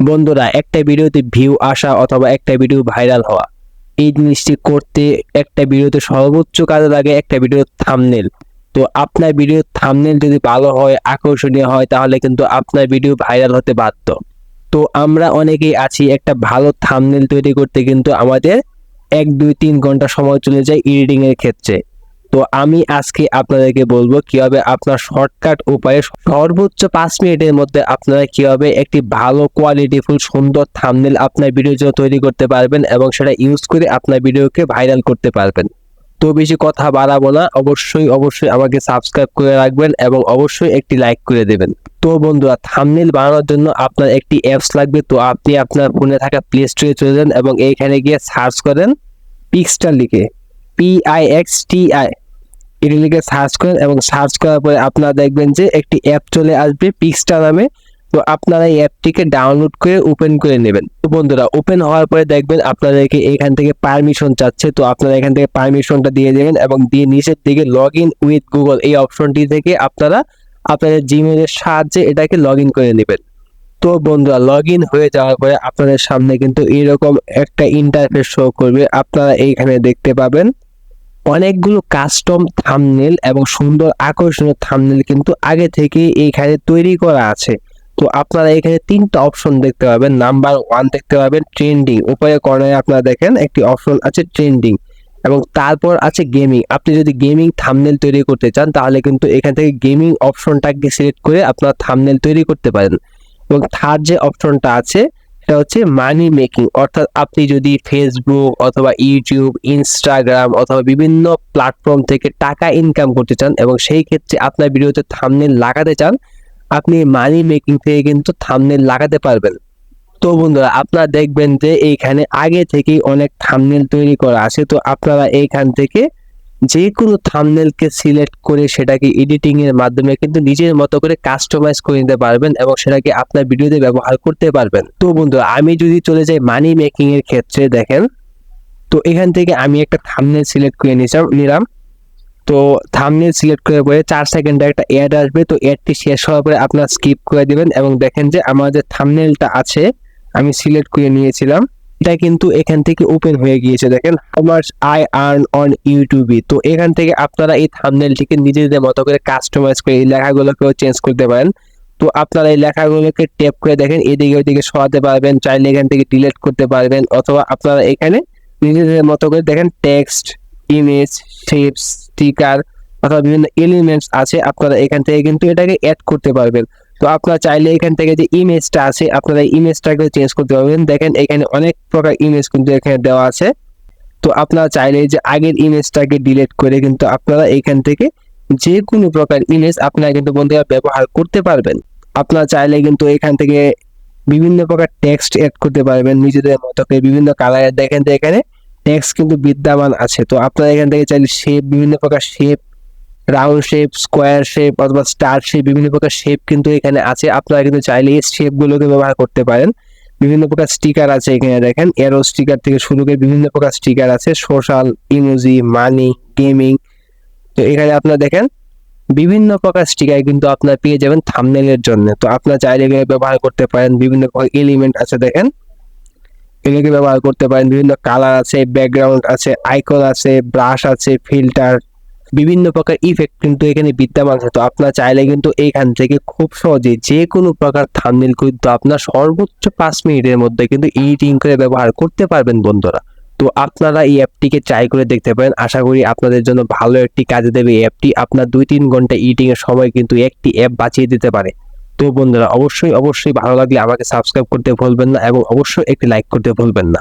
বন্ধুরা, একটা ভিডিওতে ভিউ আসা অথবা একটা ভিডিও ভাইরাল হওয়া, এই জিনিসটি করতে একটা ভিডিওতে সর্বোচ্চ কাজে লাগে একটা ভিডিওর থাম্বনেল। তো আপনার ভিডিওর থাম্বনেল যদি ভালো হয়, আকর্ষণীয় হয়, তাহলে কিন্তু আপনার ভিডিও ভাইরাল হতে বাধ্য। তো আমরা অনেকেই আছি, একটা ভালো থাম্বনেল তৈরি করতে কিন্তু আমাদের 1 2 3 ঘন্টা সময় চলে যায় এডিটিং এর ক্ষেত্রে। তো আমি আজকে আপনাদেরকে বলবো কিভাবে আপনার শর্টকাট উপায়ে সর্বোচ্চ 5 মিনিটের মধ্যে আপনারা কিভাবে একটি ভালো কোয়ালিটিফুল সুন্দর থাম্বনেল আপনার ভিডিওর জন্য তৈরি করতে পারবেন এবং সেটা ইউজ করে আপনার ভিডিওকে ভাইরাল করতে পারবেন। তো বেশি কথা বাড়াবো না, অবশ্যই আমাকে সাবস্ক্রাইব করে রাখবেন এবং অবশ্যই একটি লাইক করে দেবেন। তো বন্ধুরা, থাম্বনেল বানানোর জন্য আপনার একটি অ্যাপস লাগবে। তো আপনি আপনার ফোনে থাকা প্লে স্টোরে চলে যান এবং এইখানে গিয়ে সার্চ করেন পিক্সটার লিখে, PIXTI, এটা লিখে সার্চ করেন এবং সার্চ করার পরে আপনারা দেখবেন যে একটি অ্যাপ চলে আসবে পিক্সটার নামে। তো আপনারা এই অ্যাপটিকে ডাউনলোড করে ওপেন করে নেবেন। তো বন্ধুরা, ওপেন হওয়ার পরে দেখবেন আপনাদেরকে এখান থেকে পারমিশন চাচ্ছে। তো আপনারা এখান থেকে পারমিশনটা দিয়ে দেবেন এবং দিয়ে নিচের দিকে লগ ইন উইথ গুগল এই অপশনটি থেকে আপনারা আপনাদের জিমেলের সাহায্যে এটাকে লগ ইন করে নেবেন। তো বন্ধুরা, লগ ইন হয়ে যাওয়ার পরে আপনাদের সামনে কিন্তু এরকম একটা ইন্টারফেস শো করবে। আপনারা এইখানে দেখতে পাবেন অনেকগুলো কাস্টম থাম্বনেল এবং সুন্দর আকর্ষণীয় থাম্বনেল কিন্তু আগে থেকে এইখানে তৈরি করা আছে। তো আপনারা এখানে 3টা অপশন দেখতে পাবেন। নাম্বার 1 দেখতে পাবেন ট্রেন্ডিং, উপরে কর্নারে আপনারা দেখেন একটি অপশন আছে ট্রেন্ডিং, এবং তারপর আছে গেমিং। আপনি যদি গেমিং থাম্বনেল তৈরি করতে চান তাহলে কিন্তু এখান থেকে গেমিং অপশনটাকে সিলেক্ট করে আপনার থাম্বনেল তৈরি করতে পারেন। এবং থার্ড যে অপশনটা আছে এটা হচ্ছে মানি মেকিং, অর্থাৎ আপনি যদি ফেসবুক অথবা ইউটিউব, ইনস্টাগ্রাম অথবা বিভিন্ন প্ল্যাটফর্ম থেকে টাকা ইনকাম করতে চান এবং সেই ক্ষেত্রে আপনার ভিডিওতে থাম্বনেল লাগাতে চান, আপনি মানি মেকিং থেকে কিন্তু থাম্বনেল লাগাতে পারবেন। তো বন্ধুরা, আপনারা দেখবেন যে এইখানে আগে থেকেই অনেক থাম্বনেল তৈরি করা আছে। তো আপনারা এইখান থেকে যে কোনো থাম্বনেলকে সিলেক্ট করে সেটাকে এডিটিং এর মাধ্যমে কিন্তু নিজের মতো করে কাস্টমাইজ করে নিতে পারবেন এবং সেটাকে আপনার ভিডিওতে ব্যবহার করতে পারবেন। তো বন্ধুরা, আমি যদি চলে যাই মানি মেকিং এর ক্ষেত্রে, দেখেন তো এখান থেকে আমি একটা থাম্বনেল সিলেক্ট করে নিলাম। তো থাম্বনেল সিলেক্ট করার পরে 4 সেকেন্ডে একটা অ্যাড আসবে। তো অ্যাডটি শেষ হওয়ার পরে আপনারা স্কিপ করে দিবেন এবং দেখেন যে আমার যে থাম্বনেলটা আছে আমি সিলেক্ট করে নিয়েছিলাম, এটা কিন্তু এখান থেকে ওপেন হয়ে গিয়েছে। দেখেন how much I earn on ইউটিউবে। তো এখান থেকে আপনারা এই থাম্বনেলটিকে নিজেদের মতো করে কাস্টমাইজ করে এই লেখাগুলোকেও চেঞ্জ করতে পারেন। তো আপনারা এই লেখাগুলোকে ট্যাপ করে দেখেন এদিকে ওইদিকে সরাতে পারবেন, চাইলে এখান থেকে ডিলিট করতে পারবেন, অথবা আপনারা এখানে নিজেদের মতো করে দেখেন টেক্সট, ইমেজ, শেপস, স্টিকার অথবা বিভিন্ন এলিমেন্টস আছে, আপনারা এখান থেকে কিন্তু এটাকে অ্যাড করতে পারবেন। তো আপনারা চাইলে এখান থেকে যে ইমেজটা আছে আপনারা ইমেজটাকে চেঞ্জ করতে পারবেন। দেখেন এখানে অনেক প্রকার ইমেজ কিন্তু এখানে দেওয়া আছে। তো আপনারা চাইলে যে আগের ইমেজটাকে ডিলিট করে কিন্তু আপনারা এখান থেকে যে কোনো প্রকার ইমেজ আপনারা কিন্তু বন্ধুরা ব্যবহার করতে পারবেন। আপনারা চাইলে কিন্তু এখান থেকে বিভিন্ন প্রকার টেক্সট অ্যাড করতে পারবেন নিজেদের মতো করে বিভিন্ন কালারের। দেখেন যে এখানে টেক্সট কিন্তু বিদ্যমান আছে। তো আপনারা এখান থেকে চাইলে শেপ, বিভিন্ন প্রকার shape, round shape, square shape অথবা স্টার শেপ, বিভিন্ন প্রকার শেপ কিন্তু এখানে আছে। আপনারা কিন্তু চাইলে এই শেপগুলোকে ব্যবহার করতে পারেন। বিভিন্ন প্রকার স্টিকার আছে এখানে, দেখেন এরো স্টিকার থেকে শুরু করে বিভিন্ন প্রকার স্টিকার আছে, সোশ্যাল, ইমোজি, মানি, গেমিং। তো এখানে আপনারা দেখেন বিভিন্ন প্রকার স্টিকার কিন্তু আপনারা পেয়ে যাবেন থাম্বনেলের জন্য। তো আপনারা চাইলে এগুলো ব্যবহার করতে পারেন। বিভিন্ন প্রকার এলিমেন্ট আছে, দেখেন এগুলোকে ব্যবহার করতে পারেন। বিভিন্ন কালার আছে, ব্যাকগ্রাউন্ড আছে, আইকন আছে, ব্রাশ আছে, ফিল্টার, বিভিন্ন প্রকার ইফেক্ট কিন্তু এখানে বিদ্যমান আছে। তো আপনারা চাইলে কিন্তু এইখান থেকে খুব সহজে যে কোনো প্রকার থাম্বনেল কিন্তু আপনার সর্বোচ্চ 5 মিনিটের মধ্যে কিন্তু এডিটিং করে ব্যবহার করতে পারবেন বন্ধুরা। তো আপনারা এই অ্যাপটিকে ট্রাই করে দেখতে পারেন। আশা করি আপনাদের জন্য ভালো একটি কাজে দেবে এই অ্যাপটি। আপনার 2 3 ঘন্টা এডিটিং এর সময় কিন্তু একটি অ্যাপ বাঁচিয়ে দিতে পারে। তো বন্ধুরা, অবশ্যই ভালো লাগলে আমাকে সাবস্ক্রাইব করতে ভুলবেন না এবং অবশ্যই একটি লাইক করতে ভুলবেন না।